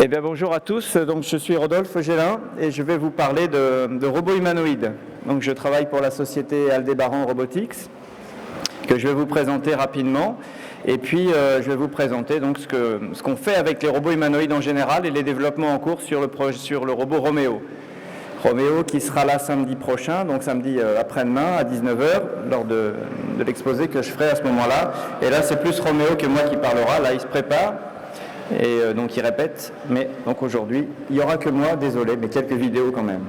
Eh bien, bonjour à tous, donc, je suis Rodolphe Gélin et je vais vous parler de robots humanoïdes. Donc, je travaille pour la société Aldébaran Robotics, que je vais vous présenter rapidement. Et puis, je vais vous présenter donc, ce qu'on fait avec les robots humanoïdes en général et les développements en cours sur le robot Roméo. Roméo qui sera là samedi prochain, donc samedi après-demain à 19h, lors de l'exposé que je ferai à ce moment-là. Et là, c'est plus Roméo que moi qui parlera. Là, il se prépare. Et donc il répète, mais donc aujourd'hui, il n'y aura que moi, désolé, mais quelques vidéos quand même.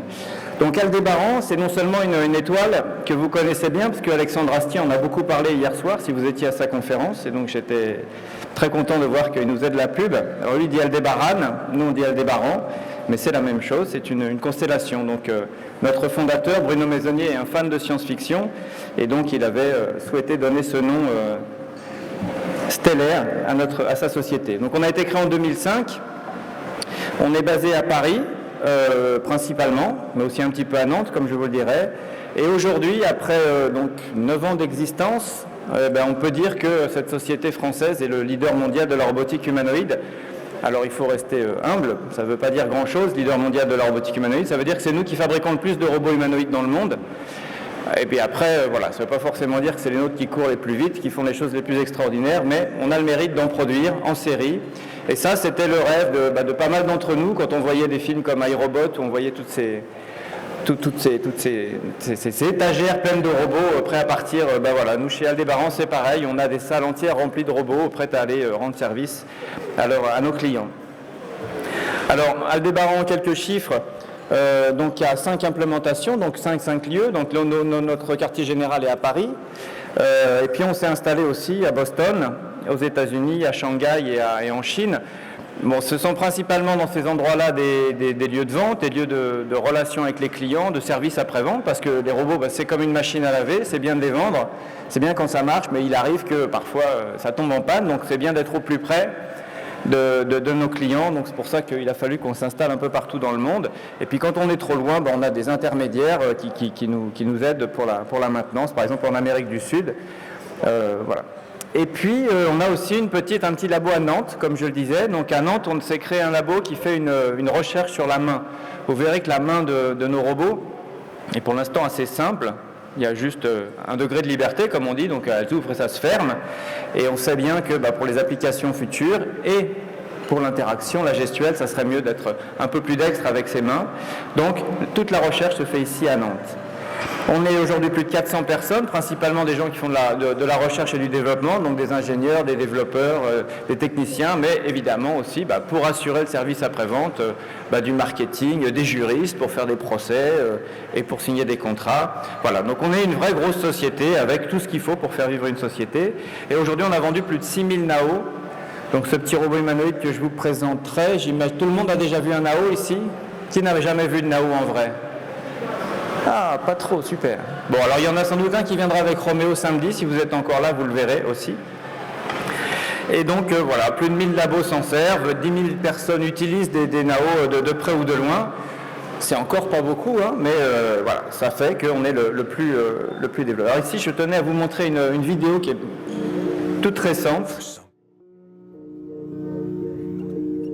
Donc Aldébaran, c'est non seulement une étoile que vous connaissez bien, parce qu'Alexandre Astier en a beaucoup parlé hier soir, si vous étiez à sa conférence, et donc j'étais très content de voir qu'il nous faisait de la pub. Alors lui dit Aldébaran, nous on dit Aldébaran, mais c'est la même chose, c'est une constellation. Donc notre fondateur, Bruno Maisonnier, est un fan de science-fiction, et donc il avait souhaité donner ce nom stellaire à sa société. Donc on a été créé en 2005, on est basé à Paris principalement, mais aussi un petit peu à Nantes comme je vous le dirai, et aujourd'hui après donc 9 ans d'existence, on peut dire que cette société française est le leader mondial de la robotique humanoïde. Alors il faut rester humble, ça ne veut pas dire grand chose, leader mondial de la robotique humanoïde, ça veut dire que c'est nous qui fabriquons le plus de robots humanoïdes dans le monde. Et puis après, voilà, ça ne veut pas forcément dire que c'est les nôtres qui courent les plus vite, qui font les choses les plus extraordinaires, mais on a le mérite d'en produire en série. Et ça, c'était le rêve de pas mal d'entre nous quand on voyait des films comme iRobot, où on voyait toutes ces étagères pleines de robots prêts à partir. Voilà, nous, chez Aldébaran, c'est pareil, on a des salles entières remplies de robots prêts à aller rendre service à nos clients. Alors, Aldébaran, quelques chiffres. Donc il y a 5 implémentations, donc 5 lieux. Donc notre quartier général est à Paris. Et puis on s'est installé aussi à Boston, aux États-Unis, à Shanghai et en Chine. Bon, ce sont principalement dans ces endroits-là des lieux de vente, des lieux de relations avec les clients, de services après-vente, parce que les robots, c'est comme une machine à laver, c'est bien de les vendre, c'est bien quand ça marche, mais il arrive que parfois ça tombe en panne, donc c'est bien d'être au plus près de nos clients, donc c'est pour ça qu'il a fallu qu'on s'installe un peu partout dans le monde. Et puis quand on est trop loin, on a des intermédiaires qui nous aident pour la maintenance, par exemple en Amérique du Sud. Voilà. Et puis on a aussi un petit labo à Nantes, comme je le disais. Donc à Nantes, on s'est créé un labo qui fait une recherche sur la main. Vous verrez que la main de nos robots est pour l'instant assez simple. Il y a juste un degré de liberté, comme on dit, donc elle s'ouvre et ça se ferme. Et on sait bien que pour les applications futures et pour l'interaction, la gestuelle, ça serait mieux d'être un peu plus dextre avec ses mains. Donc toute la recherche se fait ici à Nantes. On est aujourd'hui plus de 400 personnes, principalement des gens qui font de la recherche et du développement, donc des ingénieurs, des développeurs, des techniciens, mais évidemment aussi pour assurer le service après-vente, du marketing, des juristes pour faire des procès et pour signer des contrats. Voilà, donc on est une vraie grosse société avec tout ce qu'il faut pour faire vivre une société. Et aujourd'hui, on a vendu plus de 6000 Nao. Donc ce petit robot humanoïde que je vous présenterai, j'imagine tout le monde a déjà vu un Nao ici. Qui n'avait jamais vu de Nao en vrai ? Ah, pas trop, super. Bon, alors il y en a sans doute un qui viendra avec Roméo samedi, si vous êtes encore là, vous le verrez aussi. Et donc voilà, plus de 1000 labos s'en servent, 10 000 personnes utilisent des Nao de près ou de loin. C'est encore pas beaucoup, hein, mais voilà, ça fait qu'on est le plus développé. Alors ici, je tenais à vous montrer une vidéo qui est toute récente.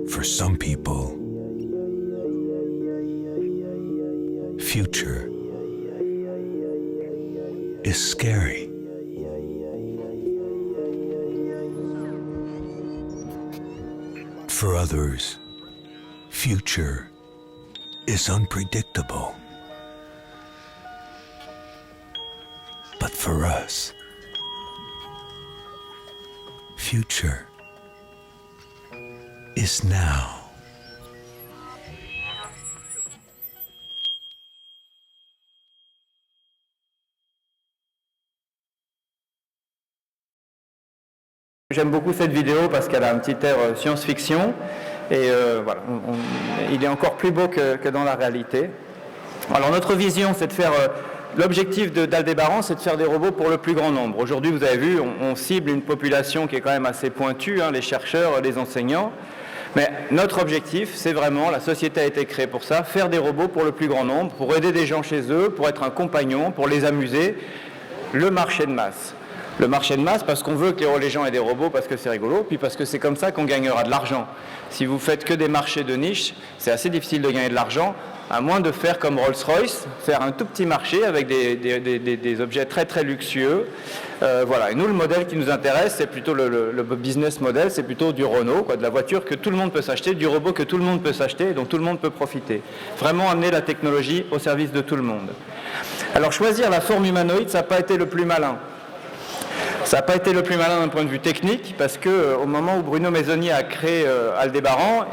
For some people, future is scary. For others, future is unpredictable. But for us, future is now. J'aime beaucoup cette vidéo parce qu'elle a un petit air science-fiction et voilà, il est encore plus beau que dans la réalité. Alors notre vision, c'est de faire, l'objectif d'Aldébaran, c'est de faire des robots pour le plus grand nombre. Aujourd'hui, vous avez vu, on cible une population qui est quand même assez pointue, hein, les chercheurs, les enseignants. Mais notre objectif, c'est vraiment, la société a été créée pour ça, faire des robots pour le plus grand nombre, pour aider des gens chez eux, pour être un compagnon, pour les amuser, le marché de masse. le marché de masse parce qu'on veut que les gens aient des robots parce que c'est rigolo, puis parce que c'est comme ça qu'on gagnera de l'argent. Si vous faites que des marchés de niche, c'est assez difficile de gagner de l'argent, à moins de faire comme Rolls-Royce, faire un tout petit marché avec des objets très très luxueux. Voilà. Et nous, le modèle qui nous intéresse, c'est plutôt le business model, c'est plutôt du Renault, quoi, de la voiture que tout le monde peut s'acheter, du robot que tout le monde peut s'acheter et dont tout le monde peut profiter. Vraiment amener la technologie au service de tout le monde. Alors choisir la forme humanoïde, ça n'a pas été le plus malin. Ça n'a pas été le plus malin d'un point de vue technique, parce qu'au moment où Bruno Maisonnier a créé Aldébaran,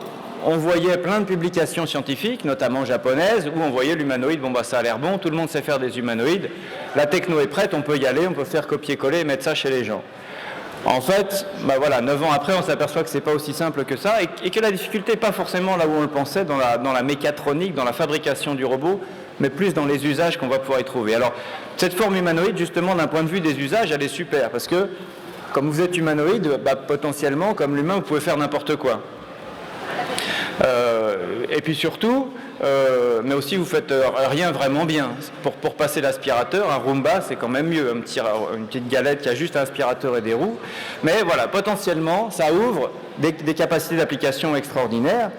on voyait plein de publications scientifiques, notamment japonaises, où on voyait l'humanoïde, bon bah ça a l'air bon, tout le monde sait faire des humanoïdes, la techno est prête, on peut y aller, on peut faire copier-coller et mettre ça chez les gens. En fait, bah voilà, 9 ans après, on s'aperçoit que c'est pas aussi simple que ça, et que la difficulté n'est pas forcément là où on le pensait, dans la mécatronique, dans la fabrication du robot, mais plus dans les usages qu'on va pouvoir y trouver. Alors, cette forme humanoïde, justement, d'un point de vue des usages, elle est super, parce que, comme vous êtes humanoïde, bah, potentiellement, comme l'humain, vous pouvez faire n'importe quoi. Et puis surtout, mais aussi vous faites rien vraiment bien. Pour passer l'aspirateur, un Roomba c'est quand même mieux, une petite galette qui a juste un aspirateur et des roues. Mais voilà, potentiellement, ça ouvre des capacités d'application extraordinaires.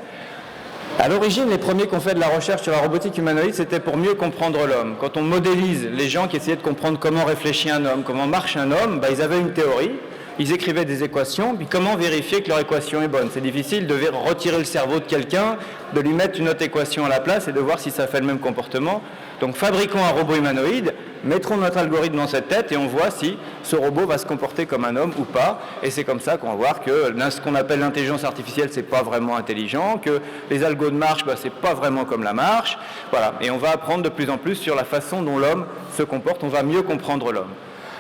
À l'origine, les premiers qui ont fait de la recherche sur la robotique humanoïde, c'était pour mieux comprendre l'homme. Quand on modélise les gens qui essayaient de comprendre comment réfléchit un homme, comment marche un homme, bah, ils avaient une théorie. Ils écrivaient des équations, puis comment vérifier que leur équation est bonne? C'est difficile de retirer le cerveau de quelqu'un, de lui mettre une autre équation à la place et de voir si ça fait le même comportement. Donc fabriquons un robot humanoïde, mettrons notre algorithme dans cette tête et on voit si ce robot va se comporter comme un homme ou pas. Et c'est comme ça qu'on va voir que ce qu'on appelle l'intelligence artificielle, c'est pas vraiment intelligent, que les algos de marche, bah, c'est pas vraiment comme la marche. Voilà. Et on va apprendre de plus en plus sur la façon dont l'homme se comporte, on va mieux comprendre l'homme.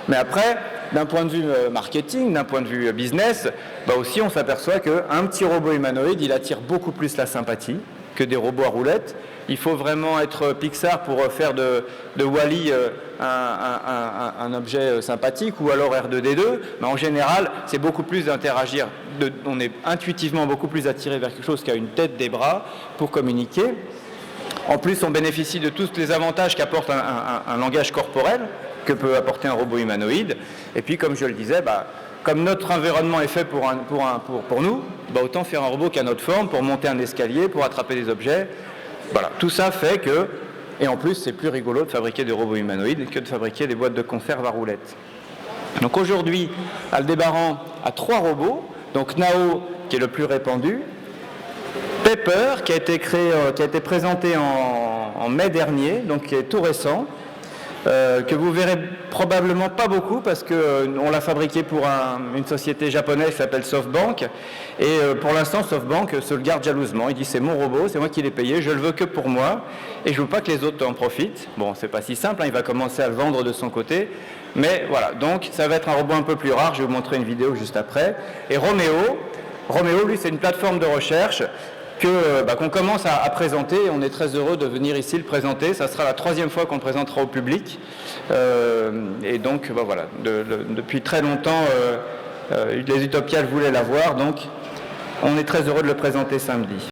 Mais après, d'un point de vue marketing, d'un point de vue business, bah aussi on s'aperçoit qu'un petit robot humanoïde, il attire beaucoup plus la sympathie que des robots à roulettes. Il faut vraiment être Pixar pour faire de Wall-E un objet sympathique, ou alors R2D2. Mais en général, c'est beaucoup plus d'interagir. On est intuitivement beaucoup plus attiré vers quelque chose qui a une tête, des bras pour communiquer. En plus, on bénéficie de tous les avantages qu'apporte un langage corporel que peut apporter un robot humanoïde. Et puis, comme je le disais, bah, comme notre environnement est fait pour nous, bah, autant faire un robot qui a notre forme pour monter un escalier, pour attraper des objets. Voilà, tout ça fait que, et en plus, c'est plus rigolo de fabriquer des robots humanoïdes que de fabriquer des boîtes de conserve à roulettes. Donc aujourd'hui, Aldébaran a 3 robots. Donc Nao, qui est le plus répandu, Pepper, qui a été présenté en mai dernier, donc qui est tout récent, que vous verrez probablement pas beaucoup parce qu'on l'a fabriqué pour une société japonaise qui s'appelle SoftBank, et pour l'instant SoftBank se le garde jalousement. Il dit c'est mon robot, c'est moi qui l'ai payé, je le veux que pour moi et je veux pas que les autres en profitent. Bon, c'est pas si simple, hein, il va commencer à le vendre de son côté, mais voilà, donc ça va être un robot un peu plus rare. Je vais vous montrer une vidéo juste après. Et Romeo, lui, c'est une plateforme de recherche qu'on commence à présenter, et on est très heureux de venir ici le présenter. Ça sera la 3e fois qu'on le présentera au public. Et donc, voilà, depuis très longtemps, les Utopiales voulaient l'avoir, donc on est très heureux de le présenter samedi.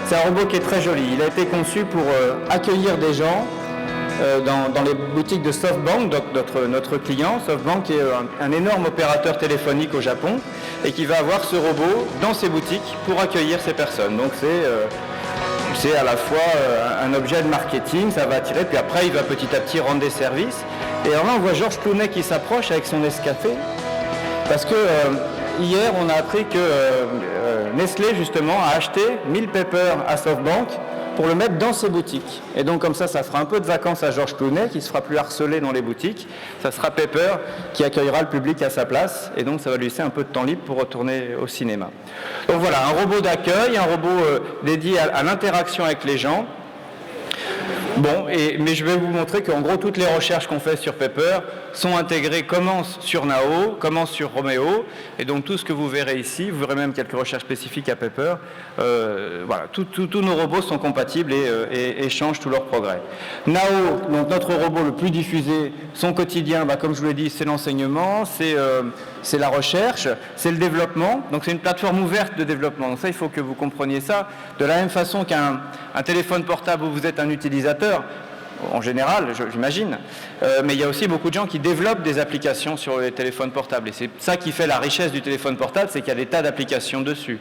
C'est un robot qui est très joli. Il a été conçu pour accueillir des gens dans les boutiques de SoftBank, notre client. SoftBank est un énorme opérateur téléphonique au Japon et qui va avoir ce robot dans ses boutiques pour accueillir ces personnes. Donc c'est à la fois un objet de marketing, ça va attirer, puis après il va petit à petit rendre des services. Et alors là on voit Georges Clooney qui s'approche avec son Nescafé, parce que hier on a appris que Nestlé justement a acheté 1000 Pepper à SoftBank pour le mettre dans ses boutiques. Et donc comme ça fera un peu de vacances à Georges Clooney, qui ne se fera plus harceler dans les boutiques. Ça sera Pepper qui accueillera le public à sa place, et donc ça va lui laisser un peu de temps libre pour retourner au cinéma. Donc voilà, un robot d'accueil, un robot dédié à l'interaction avec les gens. Bon, mais je vais vous montrer qu'en gros, toutes les recherches qu'on fait sur Pepper sont intégrées, commencent sur Nao, commencent sur Romeo, et donc tout ce que vous verrez ici, vous verrez même quelques recherches spécifiques à Pepper, voilà, tous nos robots sont compatibles et échangent tous leurs progrès. Nao, donc notre robot le plus diffusé, son quotidien, comme je vous l'ai dit, c'est l'enseignement, c'est la recherche, c'est le développement, donc c'est une plateforme ouverte de développement, donc ça il faut que vous compreniez ça, de la même façon qu'un téléphone portable où vous êtes un utilisateur, en général, j'imagine, mais il y a aussi beaucoup de gens qui développent des applications sur les téléphones portables, et c'est ça qui fait la richesse du téléphone portable, c'est qu'il y a des tas d'applications dessus.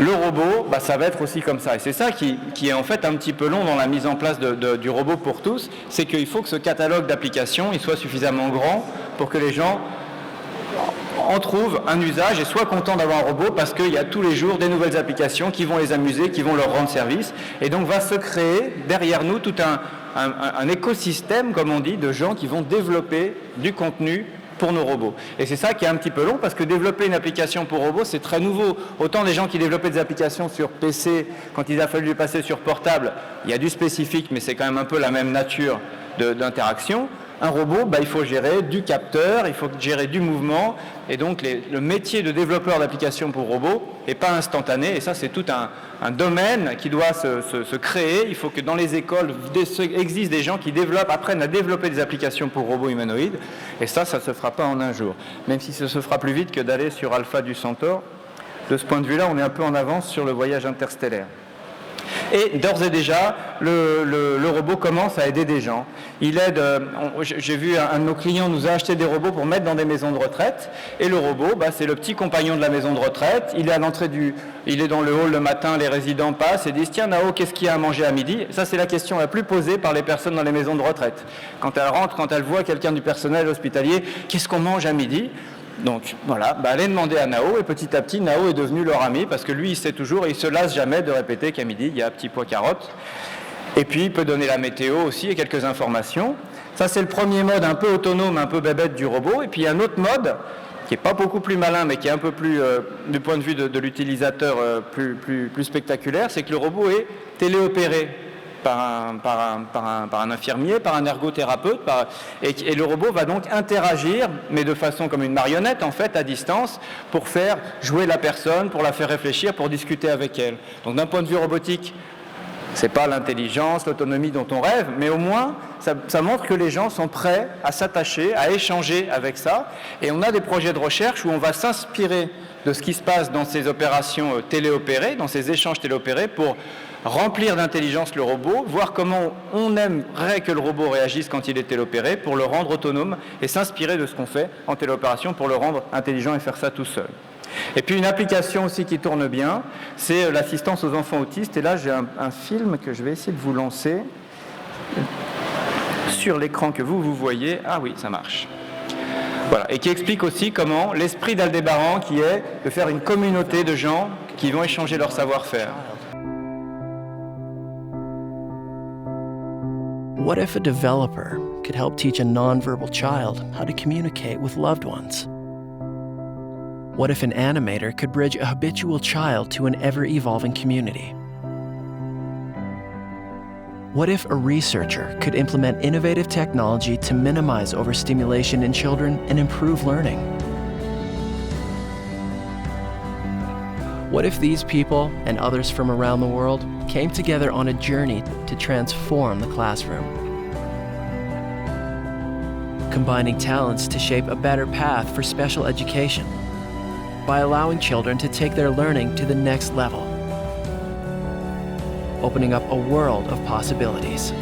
Le robot, ça va être aussi comme ça, et c'est ça qui est en fait un petit peu long dans la mise en place du robot pour tous, c'est qu'il faut que ce catalogue d'applications il soit suffisamment grand pour que les gens en trouvent un usage et soient contents d'avoir un robot, parce qu'il y a tous les jours des nouvelles applications qui vont les amuser, qui vont leur rendre service, et donc va se créer derrière nous tout un écosystème, comme on dit, de gens qui vont développer du contenu pour nos robots. Et c'est ça qui est un petit peu long, parce que développer une application pour robot, c'est très nouveau. Autant les gens qui développaient des applications sur PC, quand il a fallu les passer sur portable, il y a du spécifique, mais c'est quand même un peu la même nature d'interaction. Un robot, il faut gérer du capteur, il faut gérer du mouvement, et donc le métier de développeur d'application pour robots n'est pas instantané, et ça c'est tout un domaine qui doit se créer. Il faut que dans les écoles existent des gens qui apprennent à développer des applications pour robots humanoïdes, et ça ne se fera pas en un jour, même si ça se fera plus vite que d'aller sur Alpha du Centaure. De ce point de vue-là, on est un peu en avance sur le voyage interstellaire. Et d'ores et déjà, le robot commence à aider des gens. Il aide, j'ai vu un de nos clients nous a acheté des robots pour mettre dans des maisons de retraite. Et le robot, c'est le petit compagnon de la maison de retraite. Il est à l'entrée il est dans le hall le matin, les résidents passent et disent: tiens Nao, qu'est-ce qu'il y a à manger à midi? Ça c'est la question la plus posée par les personnes dans les maisons de retraite. Quand elles rentrent, quand elles voient quelqu'un du personnel hospitalier, qu'est-ce qu'on mange à midi? Donc voilà, allez demander à Nao, et petit à petit Nao est devenu leur ami, parce que lui il sait toujours et il se lasse jamais de répéter qu'à midi il y a un petit pois carotte. Et puis il peut donner la météo aussi et quelques informations. Ça c'est le premier mode un peu autonome, un peu bébête du robot. Et puis il y a un autre mode qui n'est pas beaucoup plus malin, mais qui est un peu plus, du point de vue de l'utilisateur, plus spectaculaire, c'est que le robot est téléopéré par un infirmier, par un ergothérapeute, et le robot va donc interagir, mais de façon comme une marionnette en fait, à distance, pour faire jouer la personne, pour la faire réfléchir, pour discuter avec elle. Donc d'un point de vue robotique, c'est pas l'intelligence, l'autonomie dont on rêve, mais au moins ça montre que les gens sont prêts à s'attacher, à échanger avec ça, et on a des projets de recherche où on va s'inspirer de ce qui se passe dans ces opérations téléopérées, dans ces échanges téléopérés, pour remplir d'intelligence le robot, voir comment on aimerait que le robot réagisse quand il est téléopéré, pour le rendre autonome et s'inspirer de ce qu'on fait en téléopération pour le rendre intelligent et faire ça tout seul. Et puis une application aussi qui tourne bien, c'est l'assistance aux enfants autistes. Et là j'ai un film que je vais essayer de vous lancer sur l'écran que vous voyez. Ah oui, ça marche. Voilà. Et qui explique aussi comment l'esprit d'Aldébaran, qui est de faire une communauté de gens qui vont échanger leur savoir-faire. What if a developer could help teach a nonverbal child how to communicate with loved ones? What if an animator could bridge a habitual child to an ever-evolving community? What if a researcher could implement innovative technology to minimize overstimulation in children and improve learning? What if these people and others from around the world came together on a journey to transform the classroom? Combining talents to shape a better path for special education by allowing children to take their learning to the next level, opening up a world of possibilities.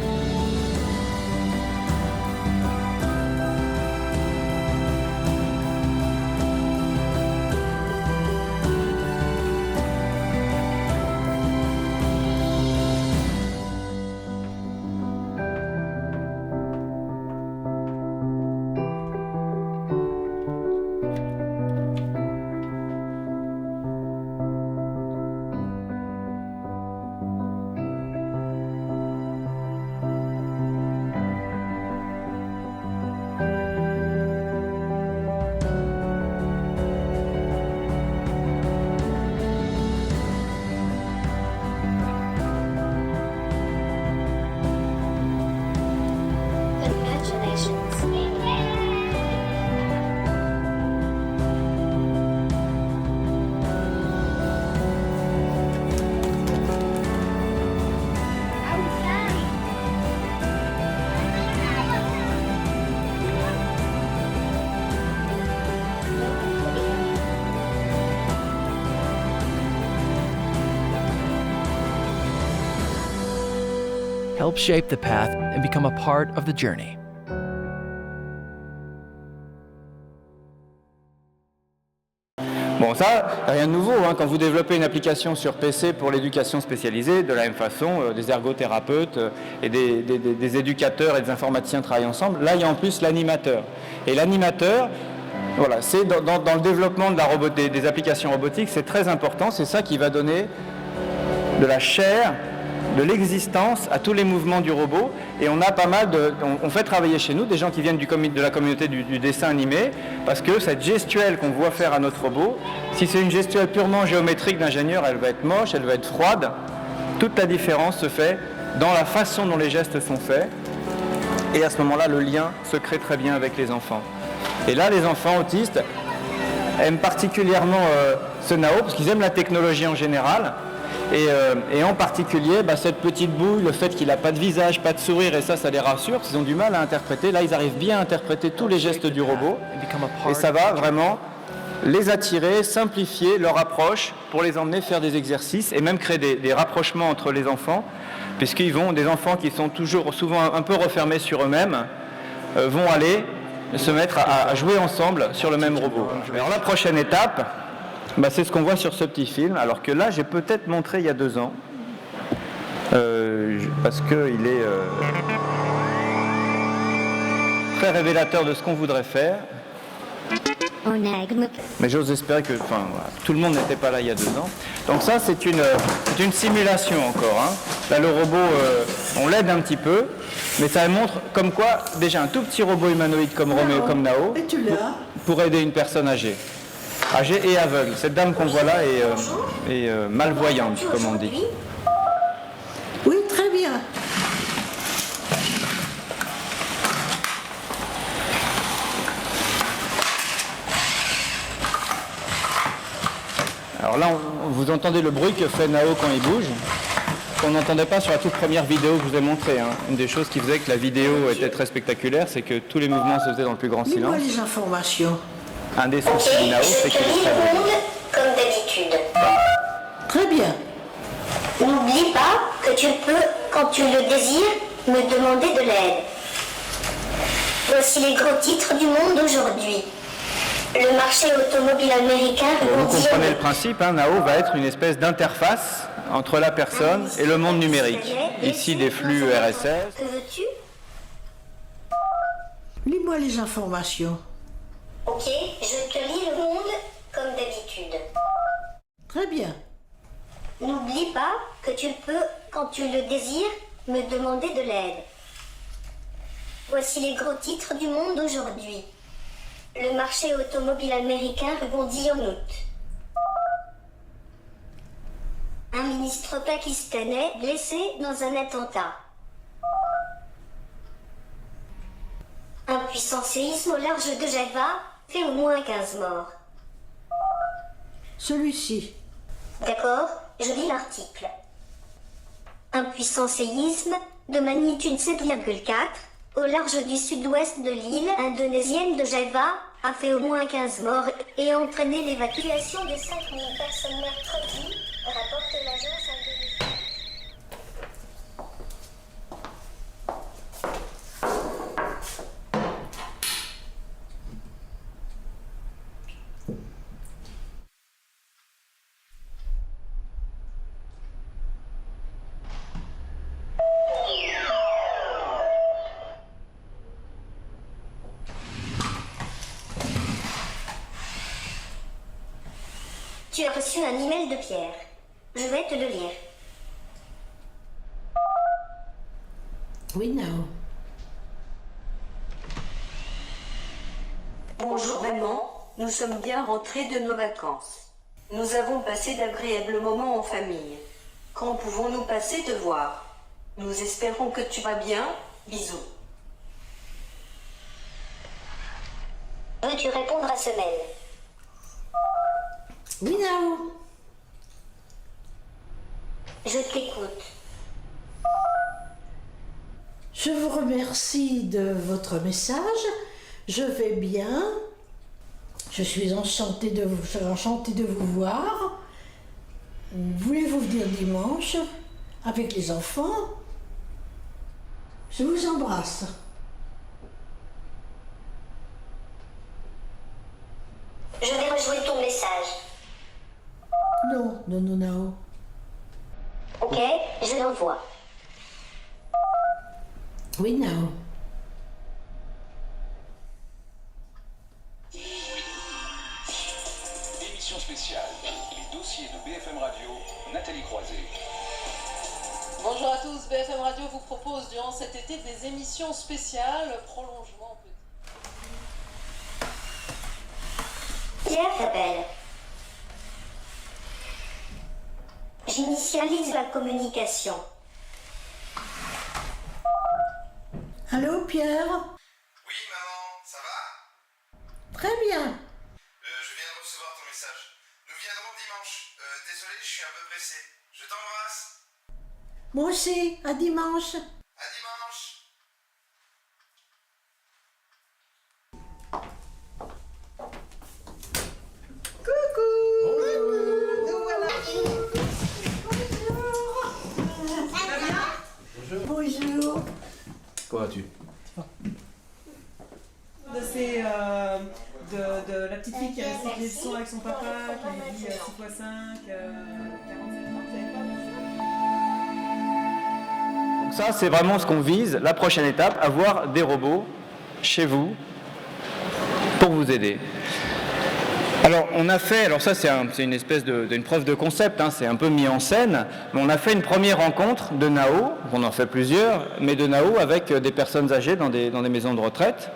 help shape the path and become a part of the journey. Bon, ça, rien de nouveau, hein. Quand vous développez une application sur PC pour l'éducation spécialisée, de la même façon, des ergothérapeutes et des éducateurs et des informaticiens travaillent ensemble. Là, il y a en plus l'animateur. Et l'animateur, voilà, c'est dans le développement des applications robotiques, c'est très important. C'est ça qui va donner de la chair, de l'existence à tous les mouvements du robot. Et on a pas mal on fait travailler chez nous des gens qui viennent de la communauté du dessin animé, parce que cette gestuelle qu'on voit faire à notre robot, si c'est une gestuelle purement géométrique d'ingénieur, elle va être moche, elle va être froide. Toute la différence se fait dans la façon dont les gestes sont faits. Et à ce moment-là, le lien se crée très bien avec les enfants. Et là, les enfants autistes aiment particulièrement ce Nao, parce qu'ils aiment la technologie en général. Et en particulier, cette petite bouille, le fait qu'il n'a pas de visage, pas de sourire, et ça les rassure, parce qu'ils ont du mal à interpréter. Là, ils arrivent bien à interpréter tous les gestes du robot, et ça va vraiment les attirer, simplifier leur approche pour les emmener faire des exercices, et même créer des rapprochements entre les enfants, puisqu'ils vont, des enfants qui sont souvent un peu refermés sur eux-mêmes, vont aller se mettre à jouer ensemble sur le même robot. Alors la prochaine étape, c'est ce qu'on voit sur ce petit film, alors que là j'ai peut-être montré il y a 2 ans, parce qu'il est très révélateur de ce qu'on voudrait faire. Mais j'ose espérer que voilà, tout le monde n'était pas là il y a 2 ans. Donc ça c'est une simulation encore, hein. Là le robot, on l'aide un petit peu, mais ça montre comme quoi déjà un tout petit robot humanoïde comme Roméo, comme Nao, pour aider une personne âgée et aveugle. Cette dame qu'on voit là est malvoyante, comme on dit. Oui, très bien. Alors là, vous entendez le bruit que fait Nao quand il bouge, qu'on n'entendait pas sur la toute première vidéo que je vous ai montrée, hein. Une des choses qui faisait que la vidéo était très spectaculaire, c'est que tous les mouvements se faisaient dans le plus grand silence. Dis-moi les informations. Un des soucis de Nao, c'est qu'il est très beau. Comme d'habitude. Très bien. N'oublie pas que tu peux, quand tu le désires, me demander de l'aide. Voici les gros titres du monde aujourd'hui. Le marché automobile américain Vous rebondit. comprenez le principe, hein, Nao va être une espèce d'interface entre la personne et le monde numérique. Ici, des flux RSS. Que veux-tu? Lis-moi les informations. Ok, je te lis le monde comme d'habitude. Très bien. N'oublie pas que tu peux, quand tu le désires, me demander de l'aide. Voici les gros titres du monde aujourd'hui. Le marché automobile américain rebondit en août. Un ministre pakistanais blessé dans un attentat. Un puissant séisme au large de Java fait au moins 15 morts. Celui-ci. D'accord, je lis l'article. Un puissant séisme de magnitude 7,4 au large du sud-ouest de l'île indonésienne de Java a fait au moins 15 morts et entraîné l'évacuation de 5000 personnes mercredi, rapporte l'agence indonésienne. Tu as reçu un email de Pierre. Je vais te le lire. Oui, Nao. Bonjour maman, nous sommes bien rentrés de nos vacances. Nous avons passé d'agréables moments en famille. Quand pouvons-nous passer te voir? Nous espérons que tu vas bien. Bisous. Veux-tu répondre à ce mail? Oui, Nao. Je t'écoute. Je vous remercie de votre message. Je vais bien. Je suis enchantée de vous voir. Voulez-vous venir dimanche avec les enfants? Je vous embrasse. Je vais rejouer ton message. Non, non, non, non. Ok, je l'envoie. Oui, non. Émission spéciale, les dossiers de BFM Radio, Nathalie Croiset. Bonjour à tous, BFM Radio vous propose durant cet été des émissions spéciales, prolongement petit. Pierre Fabel. J'initialise la communication. Allô, Pierre? Oui, maman, ça va? Très bien. Je viens de recevoir ton message. Nous viendrons dimanche. Désolé, je suis un peu pressé. Je t'embrasse. Moi aussi, à dimanche. À dimanche. Bonjour. Comment vas-tu? De la petite fille qui a resté les leçons avec son papa, qui lui dit 6 x 5, 47 Donc ça, c'est vraiment ce qu'on vise, la prochaine étape, avoir des robots chez vous pour vous aider. Alors, on a fait, alors ça c'est une espèce d'une preuve de concept, hein, c'est un peu mis en scène, mais on a fait une première rencontre de Nao, on en fait plusieurs, mais de Nao avec des personnes âgées dans des maisons de retraite.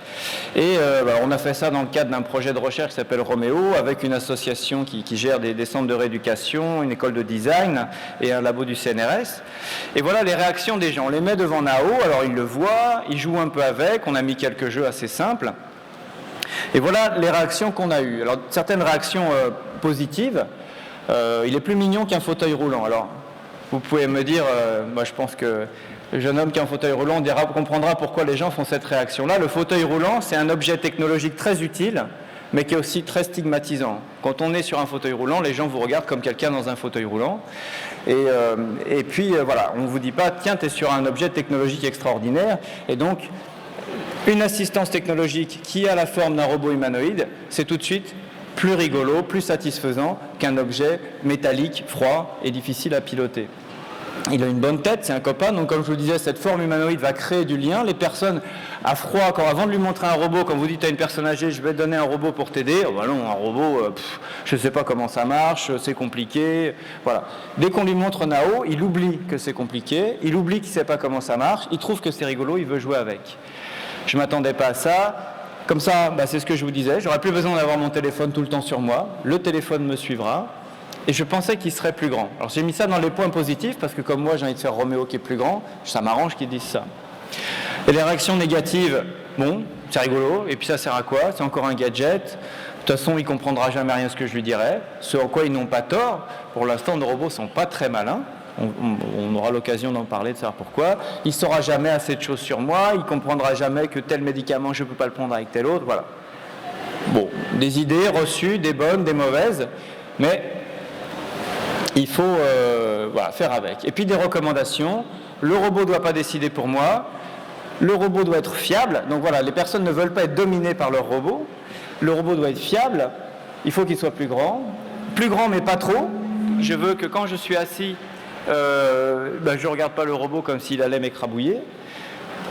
Et on a fait ça dans le cadre d'un projet de recherche qui s'appelle Roméo, avec une association qui gère des centres de rééducation, une école de design et un labo du CNRS. Et voilà les réactions des gens. On les met devant Nao, alors ils le voient, ils jouent un peu avec, on a mis quelques jeux assez simples. Et voilà les réactions qu'on a eues. Alors, certaines réactions positives. Il est plus mignon qu'un fauteuil roulant. Alors, vous pouvez me dire, moi je pense que le jeune homme qui a un fauteuil roulant comprendra pourquoi les gens font cette réaction-là. Le fauteuil roulant, c'est un objet technologique très utile, mais qui est aussi très stigmatisant. Quand on est sur un fauteuil roulant, les gens vous regardent comme quelqu'un dans un fauteuil roulant. Et puis, voilà, on ne vous dit pas, tiens, tu es sur un objet technologique extraordinaire. Et donc, une assistance technologique qui a la forme d'un robot humanoïde, c'est tout de suite plus rigolo, plus satisfaisant qu'un objet métallique, froid et difficile à piloter. Il a une bonne tête, c'est un copain, donc comme je vous disais, cette forme humanoïde va créer du lien. Les personnes à froid, avant de lui montrer un robot, quand vous dites à une personne âgée, je vais te donner un robot pour t'aider, oh ben non, un robot, je ne sais pas comment ça marche, c'est compliqué, voilà. Dès qu'on lui montre Nao, il oublie que c'est compliqué, il oublie qu'il ne sait pas comment ça marche, il trouve que c'est rigolo, il veut jouer avec. Je ne m'attendais pas à ça. Comme ça, c'est ce que je vous disais. J'aurais plus besoin d'avoir mon téléphone tout le temps sur moi. Le téléphone me suivra. Et je pensais qu'il serait plus grand. Alors j'ai mis ça dans les points positifs parce que comme moi, j'ai envie de faire Roméo qui est plus grand. Ça m'arrange qu'ils disent ça. Et les réactions négatives, bon, c'est rigolo. Et puis ça sert à quoi? C'est encore un gadget. De toute façon, il ne comprendra jamais rien ce que je lui dirai. Ce en quoi ils n'ont pas tort. Pour l'instant, nos robots ne sont pas très malins. On aura l'occasion d'en parler, de savoir pourquoi. Il ne saura jamais assez de choses sur moi, il ne comprendra jamais que tel médicament, je ne peux pas le prendre avec tel autre, voilà. Bon, des idées reçues, des bonnes, des mauvaises, mais il faut faire avec. Et puis des recommandations, le robot ne doit pas décider pour moi, le robot doit être fiable, donc voilà, les personnes ne veulent pas être dominées par leur robot, le robot doit être fiable, il faut qu'il soit plus grand mais pas trop, je veux que quand je suis assis, je ne regarde pas le robot comme s'il allait m'écrabouiller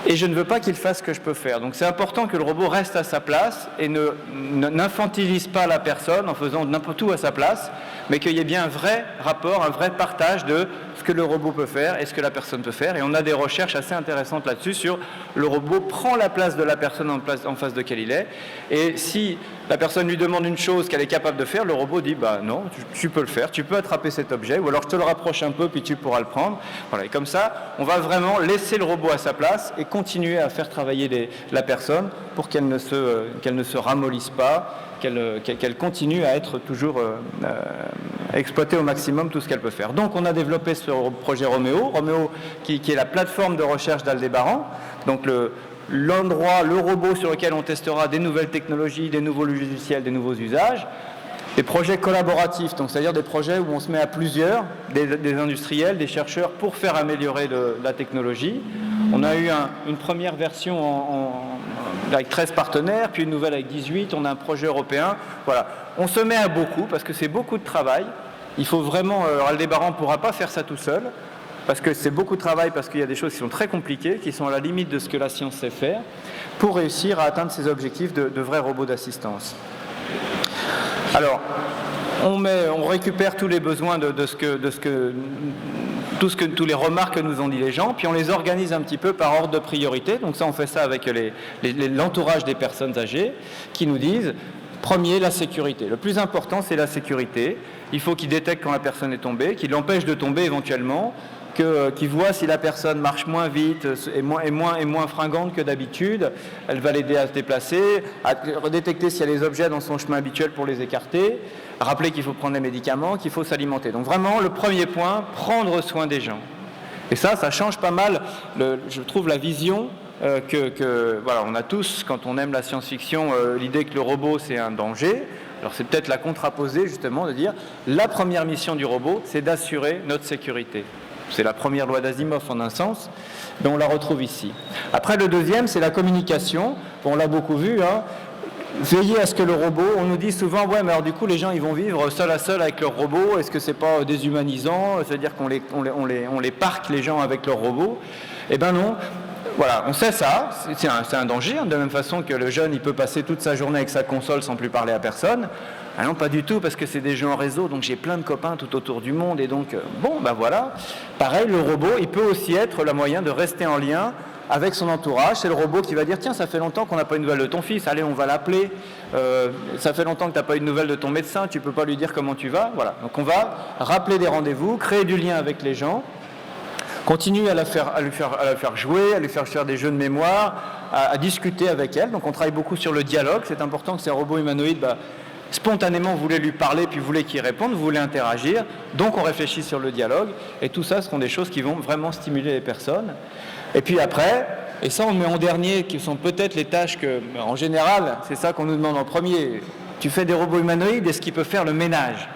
et je ne veux pas qu'il fasse ce que je peux faire. Donc c'est important que le robot reste à sa place et n'infantilise pas la personne en faisant n'importe où à sa place, mais qu'il y ait bien un vrai rapport, un vrai partage de ce que le robot peut faire et ce que la personne peut faire. Et on a des recherches assez intéressantes là-dessus sur le robot prend la place de la personne en face de laquelle il est. Et si la personne lui demande une chose qu'elle est capable de faire, le robot dit non, tu peux le faire, tu peux attraper cet objet, ou alors je te le rapproche un peu puis tu pourras le prendre. Voilà. Et comme ça, on va vraiment laisser le robot à sa place et continuer à faire travailler la personne pour qu'elle ne se ramollisse pas, qu'elle continue à être toujours à exploiter au maximum tout ce qu'elle peut faire. Donc on a développé ce projet Roméo qui est la plateforme de recherche d'Aldébaran, donc l'endroit, le robot sur lequel on testera des nouvelles technologies, des nouveaux logiciels, des nouveaux usages, des projets collaboratifs, donc c'est-à-dire des projets où on se met à plusieurs, des industriels, des chercheurs, pour faire améliorer la technologie. On a eu une première version avec 13 partenaires, puis une nouvelle avec 18, on a un projet européen. Voilà. On se met à beaucoup, parce que c'est beaucoup de travail. Il faut vraiment... Aldébaran ne pourra pas faire ça tout seul, parce que c'est beaucoup de travail, parce qu'il y a des choses qui sont très compliquées, qui sont à la limite de ce que la science sait faire, pour réussir à atteindre ces objectifs de vrais robots d'assistance. Alors, on récupère tous les besoins tous les remarques que nous ont dit les gens, puis on les organise un petit peu par ordre de priorité. Donc ça, on fait ça avec l'entourage des personnes âgées qui nous disent, premier, la sécurité. Le plus important, c'est la sécurité. Il faut qu'ils détectent quand la personne est tombée, qu'ils l'empêchent de tomber éventuellement, qu'ils voient si la personne marche moins vite, est moins fringante que d'habitude. Elle va l'aider à se déplacer, à détecter s'il y a des objets dans son chemin habituel pour les écarter, rappeler qu'il faut prendre des médicaments, qu'il faut s'alimenter. Donc vraiment, le premier point, prendre soin des gens. Et ça change pas mal, je trouve, la vision voilà, on a tous, quand on aime la science-fiction, l'idée que le robot, c'est un danger. Alors c'est peut-être la contraposée, justement, de dire la première mission du robot, c'est d'assurer notre sécurité. C'est la première loi d'Asimov en un sens, mais on la retrouve ici. Après, le deuxième, c'est la communication. Bon, on l'a beaucoup vu, hein. Veiller à ce que le robot, on nous dit souvent, ouais, mais alors du coup, les gens, ils vont vivre seul à seul avec leur robot. Est-ce que c'est pas déshumanisant? C'est-à-dire qu'on les parque, les gens, avec leur robot? Eh ben non. Voilà, on sait ça, c'est un danger, hein, de la même façon que le jeune, il peut passer toute sa journée avec sa console sans plus parler à personne. Ah non, pas du tout, parce que c'est des jeux en réseau, donc j'ai plein de copains tout autour du monde, et donc, bon, ben voilà. Pareil, le robot, il peut aussi être le moyen de rester en lien avec son entourage. C'est le robot qui va dire, tiens, ça fait longtemps qu'on n'a pas eu de nouvelles de ton fils, allez, on va l'appeler. Ça fait longtemps que tu n'as pas eu de nouvelles de ton médecin, tu ne peux pas lui dire comment tu vas. Voilà, donc on va rappeler des rendez-vous, créer du lien avec les gens, continuer à lui faire jouer, à lui faire des jeux de mémoire, à discuter avec elle. Donc on travaille beaucoup sur le dialogue. C'est important que ces robots humanoïdes, spontanément, vous voulez lui parler, puis vous voulez qu'il réponde, vous voulez interagir. Donc on réfléchit sur le dialogue. Et tout ça seront des choses qui vont vraiment stimuler les personnes. Et puis après, et ça on le met en dernier, qui sont peut-être les tâches que, en général, c'est ça qu'on nous demande en premier. Tu fais des robots humanoïdes, est-ce qu'il peut faire le ménage?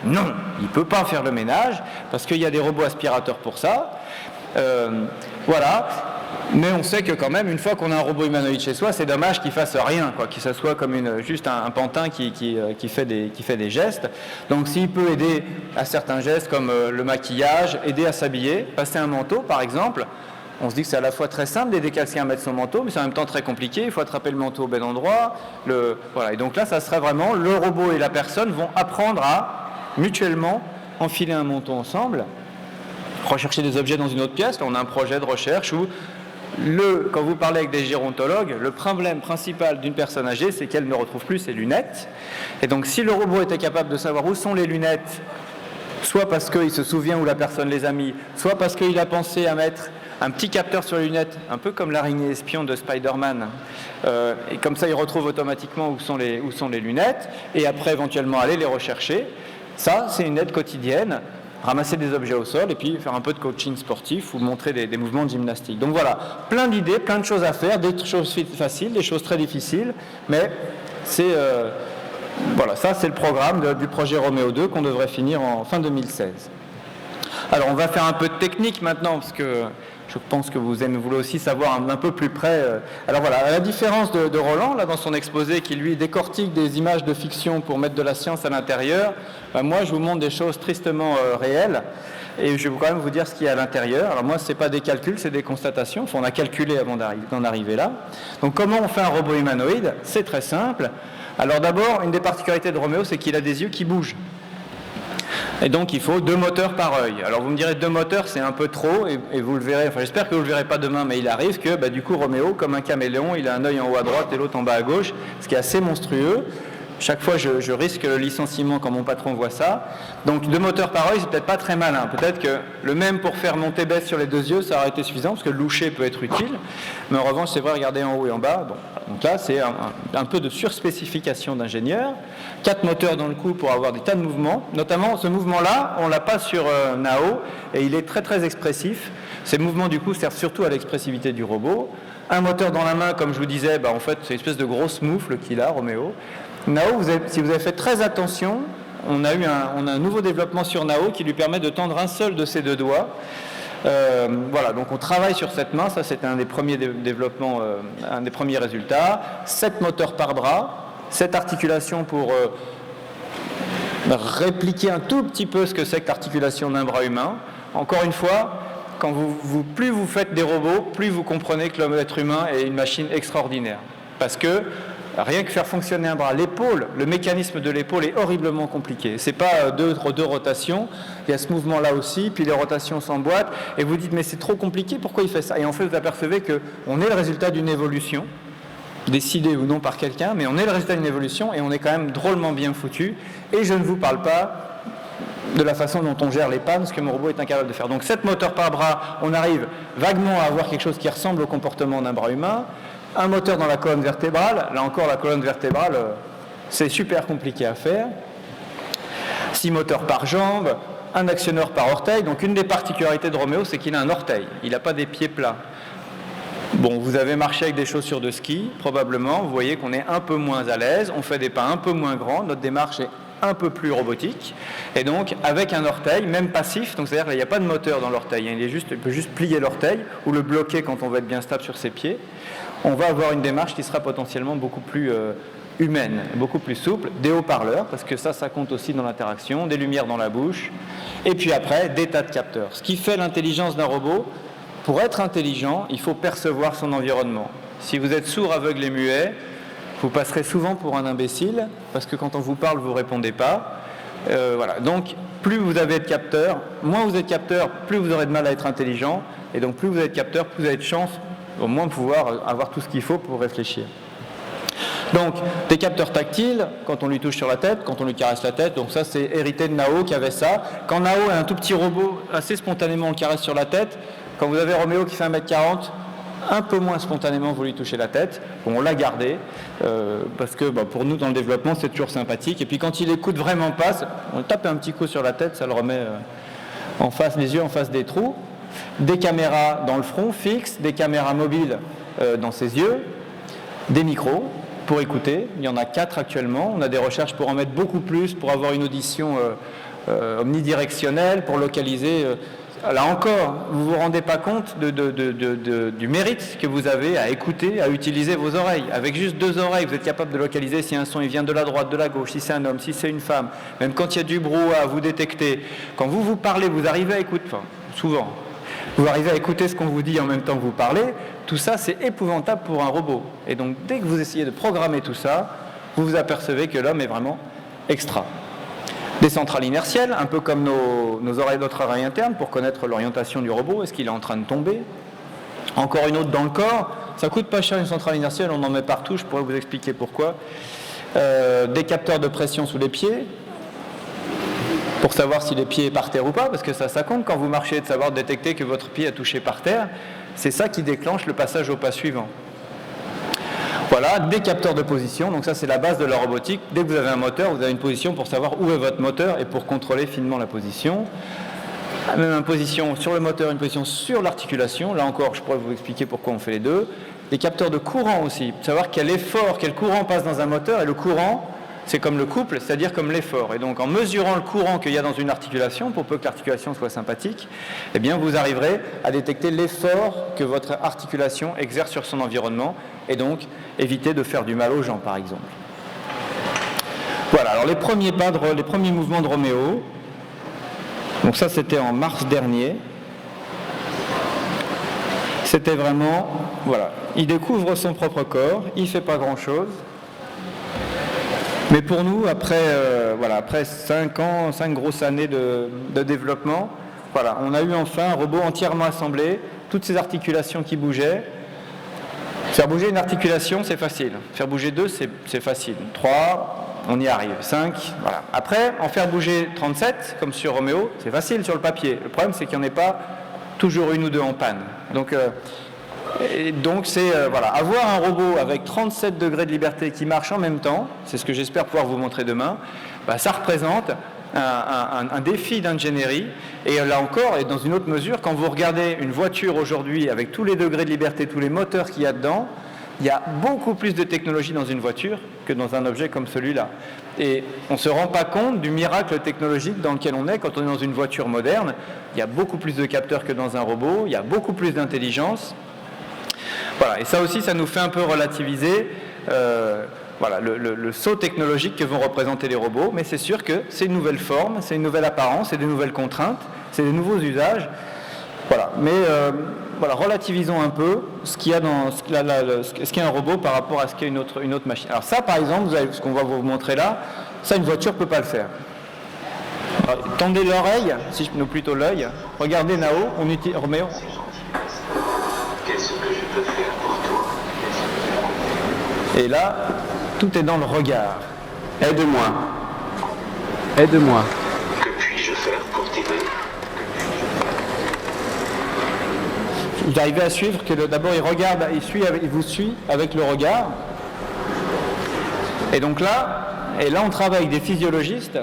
Non, il ne peut pas faire le ménage, parce qu'il y a des robots aspirateurs pour ça. Voilà. Mais on sait que quand même, une fois qu'on a un robot humanoïde chez soi, c'est dommage qu'il fasse rien, quoi, qu'il soit comme juste un pantin qui fait des gestes. Donc s'il peut aider à certains gestes comme le maquillage, aider à s'habiller, passer un manteau par exemple, on se dit que c'est à la fois très simple d'aider quelqu'un à mettre son manteau, mais c'est en même temps très compliqué, il faut attraper le manteau au bon endroit. Voilà. Et donc là, ça serait vraiment, le robot et la personne vont apprendre à mutuellement enfiler un manteau ensemble, rechercher des objets dans une autre pièce. Là, on a un projet de recherche où, quand vous parlez avec des gérontologues, le problème principal d'une personne âgée, c'est qu'elle ne retrouve plus ses lunettes. Et donc, si le robot était capable de savoir où sont les lunettes, soit parce qu'il se souvient où la personne les a mis, soit parce qu'il a pensé à mettre un petit capteur sur les lunettes, un peu comme l'araignée espion de Spider-Man, et comme ça, il retrouve automatiquement où sont les lunettes, et après, éventuellement, aller les rechercher. Ça, c'est une aide quotidienne. Ramasser des objets au sol et puis faire un peu de coaching sportif ou montrer des mouvements de gymnastique. Donc voilà, plein d'idées, plein de choses à faire, des choses faciles, des choses très difficiles, mais c'est voilà, ça c'est le programme du projet Roméo 2 qu'on devrait finir en fin 2016. Alors on va faire un peu de technique maintenant, parce que je pense que vous voulez aussi savoir un peu plus près. Alors voilà, à la différence de Roland, là dans son exposé, qui lui décortique des images de fiction pour mettre de la science à l'intérieur, moi je vous montre des choses tristement réelles, et je vais quand même vous dire ce qu'il y a à l'intérieur. Alors moi, ce n'est pas des calculs, c'est des constatations. Enfin, on a calculé avant d'en arriver là. Donc comment on fait un robot humanoïde? C'est très simple. Alors d'abord, une des particularités de Roméo, c'est qu'il a des yeux qui bougent. Et donc il faut 2 moteurs par œil. Alors vous me direz 2 moteurs, c'est un peu trop, et vous le verrez, enfin j'espère que vous ne le verrez pas demain, mais il arrive que du coup Roméo, comme un caméléon, il a un œil en haut à droite et l'autre en bas à gauche, ce qui est assez monstrueux. Chaque fois je risque le licenciement quand mon patron voit ça. Donc 2 moteurs par œil, c'est peut-être pas très malin. Peut-être que le même pour faire monter baisse sur les 2 yeux, ça aurait été suffisant, parce que le loucher peut être utile. Mais en revanche, c'est vrai, regarder en haut et en bas. Bon. Donc là, c'est un peu de surspécification d'ingénieur. 4 moteurs dans le cou pour avoir des tas de mouvements. Notamment, ce mouvement-là, on l'a pas sur Nao, et il est très très expressif. Ces mouvements, du coup, servent surtout à l'expressivité du robot. Un moteur dans la main, comme je vous disais, en fait, c'est une espèce de grosse moufle qu'il a, Roméo. Nao, si vous avez fait très attention, on a un nouveau développement sur Nao qui lui permet de tendre un seul de ses 2 doigts. Voilà, donc on travaille sur cette main, ça c'était un des premiers développements, un des premiers résultats. 7 moteurs par bras, 7 articulations pour répliquer un tout petit peu ce que c'est que l'articulation d'un bras humain. Encore une fois, quand plus vous faites des robots, plus vous comprenez que l'être humain est une machine extraordinaire. Parce que rien que faire fonctionner un bras, l'épaule, le mécanisme de l'épaule est horriblement compliqué. C'est pas deux rotations, il y a ce mouvement-là aussi, puis les rotations s'emboîtent, et vous dites mais c'est trop compliqué, pourquoi il fait ça? Et en fait vous apercevez qu'on est le résultat d'une évolution, décidée ou non par quelqu'un, mais on est le résultat d'une évolution et on est quand même drôlement bien foutu. Et je ne vous parle pas de la façon dont on gère les pannes, ce que mon robot est incapable de faire. Donc 7 moteurs par bras, on arrive vaguement à avoir quelque chose qui ressemble au comportement d'un bras humain. Un moteur dans la colonne vertébrale, là encore la colonne vertébrale, c'est super compliqué à faire. 6 moteurs par jambe, un actionneur par orteil. Donc une des particularités de Roméo, c'est qu'il a un orteil, il n'a pas des pieds plats. Bon, vous avez marché avec des chaussures de ski, probablement, vous voyez qu'on est un peu moins à l'aise, on fait des pas un peu moins grands, notre démarche est un peu plus robotique, et donc avec un orteil, même passif, donc c'est-à-dire qu'il n'y a pas de moteur dans l'orteil, il peut juste plier l'orteil ou le bloquer quand on va être bien stable sur ses pieds. On va avoir une démarche qui sera potentiellement beaucoup plus humaine, beaucoup plus souple, des haut-parleurs, parce que ça compte aussi dans l'interaction, des lumières dans la bouche, et puis après, des tas de capteurs. Ce qui fait l'intelligence d'un robot, pour être intelligent, il faut percevoir son environnement. Si vous êtes sourd, aveugle et muet, vous passerez souvent pour un imbécile, parce que quand on vous parle, vous ne répondez pas. Voilà. Donc, plus vous avez de capteurs, moins vous êtes capteur, plus vous aurez de mal à être intelligent, et donc plus vous êtes capteur, plus vous avez de chance au moins de pouvoir avoir tout ce qu'il faut pour réfléchir. Donc, des capteurs tactiles, quand on lui touche sur la tête, quand on lui caresse la tête, donc ça c'est hérité de Nao qui avait ça. Quand Nao est un tout petit robot, assez spontanément on le caresse sur la tête. Quand vous avez Roméo qui fait 1m40, un peu moins spontanément vous lui touchez la tête. Bon, on l'a gardé, parce que pour nous dans le développement c'est toujours sympathique. Et puis quand il écoute vraiment pas, on tape un petit coup sur la tête, ça le remet en face, les yeux en face des trous. Des caméras dans le front fixes, des caméras mobiles dans ses yeux, des micros pour écouter. Il y en a 4 actuellement. On a des recherches pour en mettre beaucoup plus, pour avoir une audition omnidirectionnelle, pour localiser. Là encore, vous ne vous rendez pas compte du mérite que vous avez à écouter, à utiliser vos oreilles. Avec juste 2 oreilles, vous êtes capable de localiser si un son il vient de la droite, de la gauche, si c'est un homme, si c'est une femme. Même quand il y a du brouhaha, vous détectez. Quand vous parlez, vous arrivez à écouter, souvent, vous arrivez à écouter ce qu'on vous dit en même temps que vous parlez. Tout ça, c'est épouvantable pour un robot. Et donc, dès que vous essayez de programmer tout ça, vous vous apercevez que l'homme est vraiment extra. Des centrales inertielles, un peu comme notre oreille interne, pour connaître l'orientation du robot. Est-ce qu'il est en train de tomber? Encore une autre dans le corps. Ça coûte pas cher une centrale inertielle, on en met partout, je pourrais vous expliquer pourquoi. Des capteurs de pression sous les pieds, pour savoir si le pied est par terre ou pas, parce que ça compte quand vous marchez, de savoir détecter que votre pied a touché par terre. C'est ça qui déclenche le passage au pas suivant. Voilà, des capteurs de position, donc ça c'est la base de la robotique. Dès que vous avez un moteur, vous avez une position pour savoir où est votre moteur et pour contrôler finement la position. Même une position sur le moteur, une position sur l'articulation. Là encore, je pourrais vous expliquer pourquoi on fait les deux. Des capteurs de courant aussi, pour savoir quel effort, quel courant passe dans un moteur. Et le courant, c'est comme le couple, c'est-à-dire comme l'effort. Et donc en mesurant le courant qu'il y a dans une articulation, pour peu que l'articulation soit sympathique, eh bien vous arriverez à détecter l'effort que votre articulation exerce sur son environnement et donc éviter de faire du mal aux gens, par exemple. Voilà, alors les premiers mouvements de Roméo, donc ça c'était en mars dernier. C'était vraiment, voilà, il découvre son propre corps, il ne fait pas grand-chose. Mais pour nous, après 5 grosses années de développement, voilà, on a eu enfin un robot entièrement assemblé, toutes ces articulations qui bougeaient. Faire bouger une articulation, c'est facile. Faire bouger 2, c'est facile. 3, on y arrive. 5, voilà. Après, en faire bouger 37, comme sur Roméo, c'est facile sur le papier. Le problème, c'est qu'il n'y en ait pas toujours une ou 2 en panne. Donc c'est avoir un robot avec 37 degrés de liberté qui marche en même temps, c'est ce que j'espère pouvoir vous montrer demain, ça représente un défi d'ingénierie. Et là encore, et dans une autre mesure, quand vous regardez une voiture aujourd'hui avec tous les degrés de liberté, tous les moteurs qu'il y a dedans, Il y a beaucoup plus de technologie dans une voiture que dans un objet comme celui-là. Et on ne se rend pas compte du miracle technologique dans lequel on est quand on est dans une voiture moderne. Il y a beaucoup plus de capteurs que dans un robot, il y a beaucoup plus d'intelligence. Voilà, et ça aussi, ça nous fait un peu relativiser voilà, le saut technologique que vont représenter les robots, mais c'est sûr que c'est une nouvelle forme, c'est une nouvelle apparence, c'est des nouvelles contraintes, c'est des nouveaux usages. Voilà, mais voilà, relativisons un peu ce qu'il y a dans ce qu'est un robot par rapport à ce qu'est une autre machine. Alors ça, par exemple, ce qu'on va vous montrer là, ça, une voiture ne peut pas le faire. Alors, tendez l'oreille, ou plutôt l'œil, regardez Nao, on utilise Roméo. Qu'est-ce que je peux faire pour toi? Et là, tout est dans le regard. Aide-moi. Aide-moi. Que puis-je faire pour t'aider? Vous arrivez à suivre que d'abord il regarde, il vous suit avec le regard. Et donc là on travaille avec des physiologistes,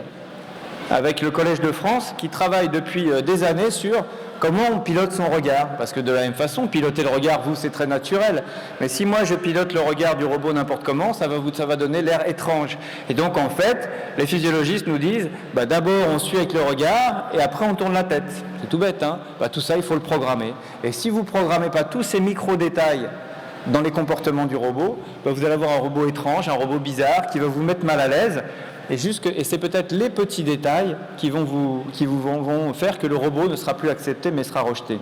avec le Collège de France, qui travaillent depuis des années sur comment on pilote son regard. Parce que de la même façon, piloter le regard, vous, c'est très naturel. Mais si moi je pilote le regard du robot n'importe comment, ça va donner l'air étrange. Et donc en fait, les physiologistes nous disent, d'abord on suit avec le regard et après on tourne la tête. C'est tout bête, hein. Tout ça, il faut le programmer. Et si vous ne programmez pas tous ces micro-détails dans les comportements du robot, vous allez avoir un robot étrange, un robot bizarre qui va vous mettre mal à l'aise. Et c'est peut-être les petits détails qui vont faire que le robot ne sera plus accepté mais sera rejeté.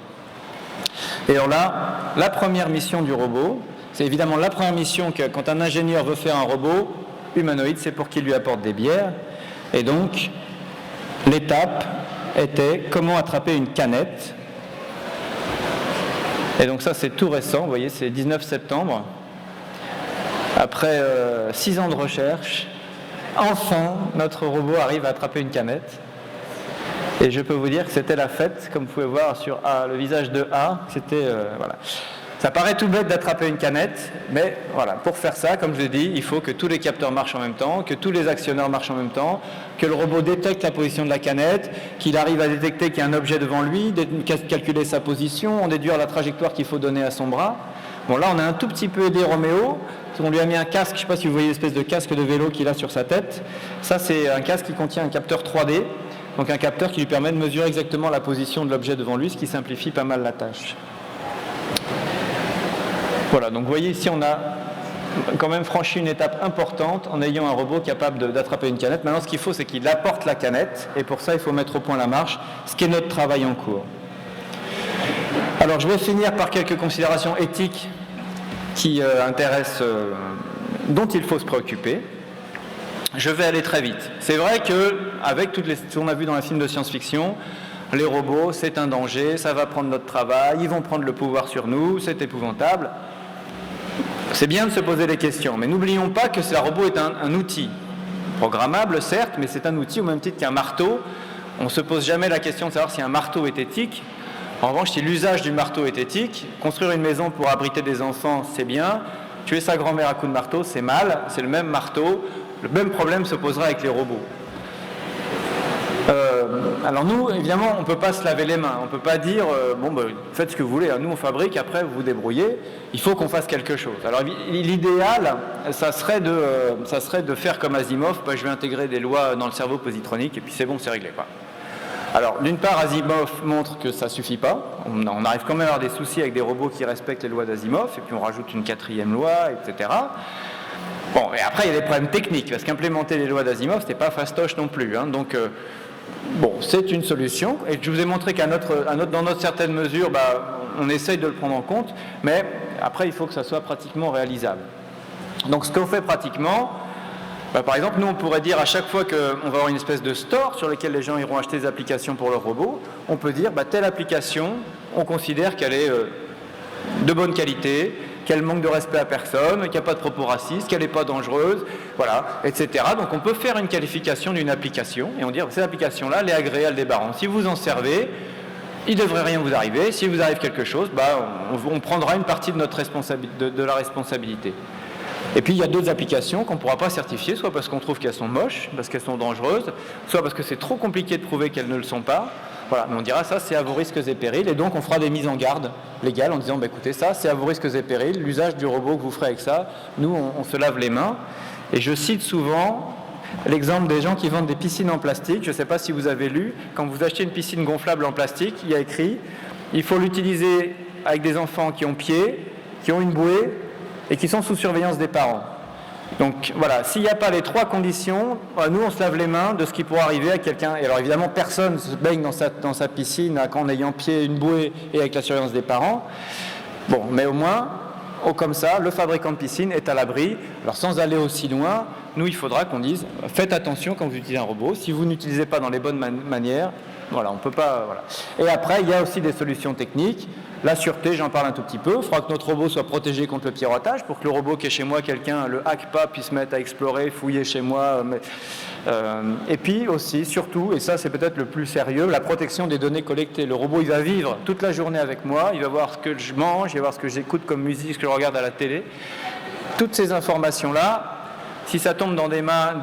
Et alors là, la première mission du robot, c'est évidemment la première mission que quand un ingénieur veut faire un robot humanoïde, c'est pour qu'il lui apporte des bières. Et donc, l'étape était comment attraper une canette. Et donc ça, c'est tout récent, vous voyez, c'est 19 septembre. Après 6 ans de recherche, enfin, notre robot arrive à attraper une canette. Et je peux vous dire que c'était la fête, comme vous pouvez voir sur le visage de A. C'était, voilà. Ça paraît tout bête d'attraper une canette, mais voilà, pour faire ça, comme je l'ai dit, il faut que tous les capteurs marchent en même temps, que tous les actionneurs marchent en même temps, que le robot détecte la position de la canette, qu'il arrive à détecter qu'il y a un objet devant lui, calculer sa position, en déduire la trajectoire qu'il faut donner à son bras. Bon, là, on a un tout petit peu aidé Roméo. On lui a mis un casque, je ne sais pas si vous voyez l'espèce de casque de vélo qu'il a sur sa tête. Ça, c'est un casque qui contient un capteur 3D, donc un capteur qui lui permet de mesurer exactement la position de l'objet devant lui, ce qui simplifie pas mal la tâche. Voilà, donc vous voyez ici, on a quand même franchi une étape importante en ayant un robot capable d'attraper une canette. Maintenant, ce qu'il faut, c'est qu'il apporte la canette, et pour ça, il faut mettre au point la marche, ce qui est notre travail en cours. Alors, je vais finir par quelques considérations éthiques qui intéressent, dont il faut se préoccuper. Je vais aller très vite. C'est vrai qu'avec ce qu'on a vu dans les films de science-fiction, les robots, c'est un danger, ça va prendre notre travail, ils vont prendre le pouvoir sur nous, c'est épouvantable. C'est bien de se poser des questions, mais n'oublions pas que le robot est un outil. Programmable, certes, mais c'est un outil au même titre qu'un marteau. On ne se pose jamais la question de savoir si un marteau est éthique. En revanche, si l'usage du marteau est éthique, construire une maison pour abriter des enfants, c'est bien. Tuer sa grand-mère à coups de marteau, c'est mal. C'est le même marteau. Le même problème se posera avec les robots. Alors nous, évidemment, on ne peut pas se laver les mains. On ne peut pas dire, faites ce que vous voulez, nous on fabrique, après vous vous débrouillez. Il faut qu'on fasse quelque chose. Alors l'idéal, ça serait de faire comme Asimov, je vais intégrer des lois dans le cerveau positronique et puis c'est bon, c'est réglé, quoi. Alors, d'une part, Asimov montre que ça ne suffit pas. On arrive quand même à avoir des soucis avec des robots qui respectent les lois d'Asimov, et puis on rajoute une 4e loi, etc. Bon, et après, il y a des problèmes techniques, parce qu'implémenter les lois d'Asimov, c'était pas fastoche non plus. Hein. Donc, c'est une solution. Et je vous ai montré dans notre certaine mesure, on essaye de le prendre en compte, mais après, il faut que ça soit pratiquement réalisable. Donc, ce qu'on fait pratiquement... par exemple, nous, on pourrait dire à chaque fois qu'on va avoir une espèce de store sur lequel les gens iront acheter des applications pour leur robot, on peut dire, telle application, on considère qu'elle est de bonne qualité, qu'elle manque de respect à personne, qu'il n'y a pas de propos racistes, qu'elle n'est pas dangereuse, voilà, etc. Donc on peut faire une qualification d'une application et on dit, cette application-là, elle est agréée à Aldébaran. Si vous en servez, il ne devrait rien vous arriver. Si vous arrive quelque chose, on prendra une partie de la responsabilité. Et puis il y a d'autres applications qu'on ne pourra pas certifier, soit parce qu'on trouve qu'elles sont moches, parce qu'elles sont dangereuses, soit parce que c'est trop compliqué de prouver qu'elles ne le sont pas, Voilà, mais on dira ça c'est à vos risques et périls, et donc on fera des mises en garde légales en disant écoutez, ça c'est à vos risques et périls, l'usage du robot que vous ferez avec ça, nous on se lave les mains. Et je cite souvent l'exemple des gens qui vendent des piscines en plastique. Je ne sais pas si vous avez lu, quand vous achetez une piscine gonflable en plastique, il y a écrit il faut l'utiliser avec des enfants qui ont pied, qui ont une bouée et qui sont sous surveillance des parents. Donc voilà, s'il n'y a pas les 3 conditions, nous on se lave les mains de ce qui pourrait arriver à quelqu'un. Et alors évidemment, personne ne se baigne dans sa piscine en ayant pied, une bouée et avec la surveillance des parents. Bon, mais au moins, comme ça, le fabricant de piscine est à l'abri. Alors sans aller aussi loin, nous il faudra qu'on dise faites attention quand vous utilisez un robot. Si vous n'utilisez pas dans les bonnes manières, voilà, on peut pas. Voilà. Et après, il y a aussi des solutions techniques. La sûreté, j'en parle un tout petit peu. Il faudra que notre robot soit protégé contre le piratage pour que le robot qui est chez moi, quelqu'un le hack pas, puisse se mettre à explorer, fouiller chez moi. Et puis aussi, surtout, et ça c'est peut-être le plus sérieux, la protection des données collectées. Le robot, il va vivre toute la journée avec moi, il va voir ce que je mange, il va voir ce que j'écoute comme musique, ce que je regarde à la télé. Toutes ces informations-là, si ça tombe dans des mains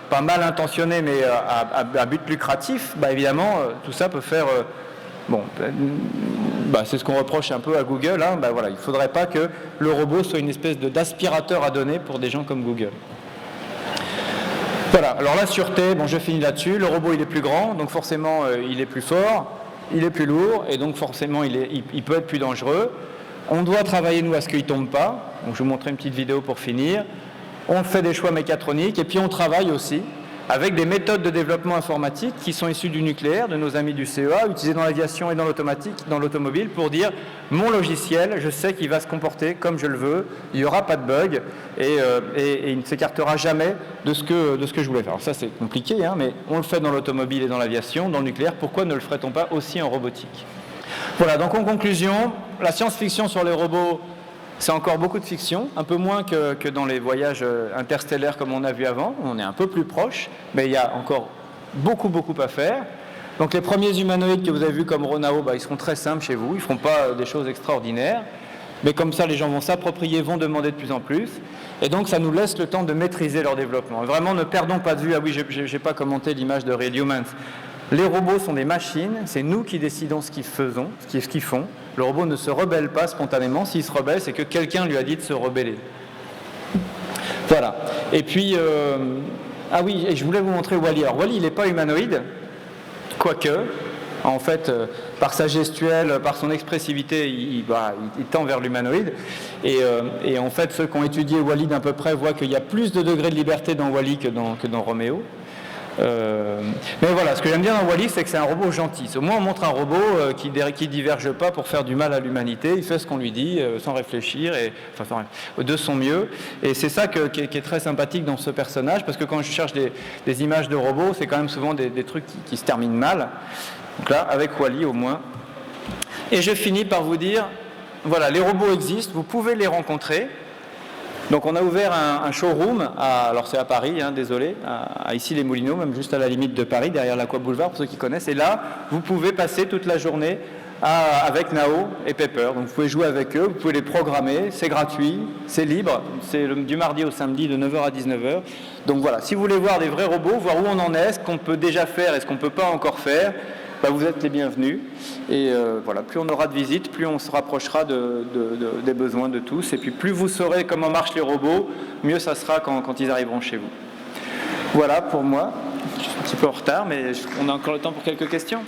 pas mal intentionnées, mais à but lucratif, bah évidemment, tout ça peut faire... c'est ce qu'on reproche un peu à Google. Hein. Voilà, il ne faudrait pas que le robot soit une espèce d'aspirateur à données pour des gens comme Google. Voilà, alors la sûreté, je finis là-dessus. Le robot, il est plus grand, donc forcément, il est plus fort, il est plus lourd, et donc forcément, il peut être plus dangereux. On doit travailler, nous, à ce qu'il ne tombe pas. Donc, je vais vous montrer une petite vidéo pour finir. On fait des choix mécatroniques, et puis on travaille aussi avec des méthodes de développement informatique qui sont issues du nucléaire, de nos amis du CEA, utilisées dans l'aviation et dans l'automatique, dans l'automobile, pour dire mon logiciel, je sais qu'il va se comporter comme je le veux, il n'y aura pas de bug et il ne s'écartera jamais de ce que je voulais faire. Alors ça c'est compliqué, hein, mais on le fait dans l'automobile et dans l'aviation, dans le nucléaire, pourquoi ne le ferait-on pas aussi en robotique? Voilà, donc en conclusion, la science-fiction sur les robots, c'est encore beaucoup de fiction, un peu moins que dans les voyages interstellaires comme on a vu avant. On est un peu plus proche, mais il y a encore beaucoup à faire. Donc les premiers humanoïdes que vous avez vus comme Ronao, ils seront très simples chez vous, ils ne feront pas des choses extraordinaires. Mais comme ça, les gens vont s'approprier, vont demander de plus en plus. Et donc ça nous laisse le temps de maîtriser leur développement. Vraiment, ne perdons pas de vue, je n'ai pas commenté l'image de Real Humans. Les robots sont des machines, c'est nous qui décidons ce qu'ils font. Le robot ne se rebelle pas spontanément. S'il se rebelle, c'est que quelqu'un lui a dit de se rebeller. Voilà. Et puis, et je voulais vous montrer Wall-E. Alors Wall-E, il n'est pas humanoïde, quoique, en fait, par sa gestuelle, par son expressivité, il tend vers l'humanoïde. Et en fait, ceux qui ont étudié Wall-E d'à peu près voient qu'il y a plus de degrés de liberté dans Wall-E que dans Roméo. Mais voilà, ce que j'aime bien dans Wall-E, c'est que c'est un robot gentil. Au moins, on montre un robot qui diverge pas pour faire du mal à l'humanité. Il fait ce qu'on lui dit sans réfléchir, de son mieux. Et c'est ça qui est très sympathique dans ce personnage, parce que quand je cherche des images de robots, c'est quand même souvent des trucs qui se terminent mal. Donc là, avec Wall-E au moins. Et je finis par vous dire, voilà, les robots existent, vous pouvez les rencontrer. Donc on a ouvert un showroom, alors c'est à Paris, désolé, à Issy-les-Moulineaux, même juste à la limite de Paris, derrière l'Aqua Boulevard, pour ceux qui connaissent. Et là, vous pouvez passer toute la journée avec Nao et Pepper. Donc vous pouvez jouer avec eux, vous pouvez les programmer, c'est gratuit, c'est libre, c'est du mardi au samedi de 9h à 19h. Donc voilà, si vous voulez voir des vrais robots, voir où on en est, ce qu'on peut déjà faire et ce qu'on ne peut pas encore faire, vous êtes les bienvenus. Et voilà, plus on aura de visites, plus on se rapprochera des besoins de tous. Et puis plus vous saurez comment marchent les robots, mieux ça sera quand ils arriveront chez vous. Voilà pour moi. Je suis un petit peu en retard, mais on a encore le temps pour quelques questions.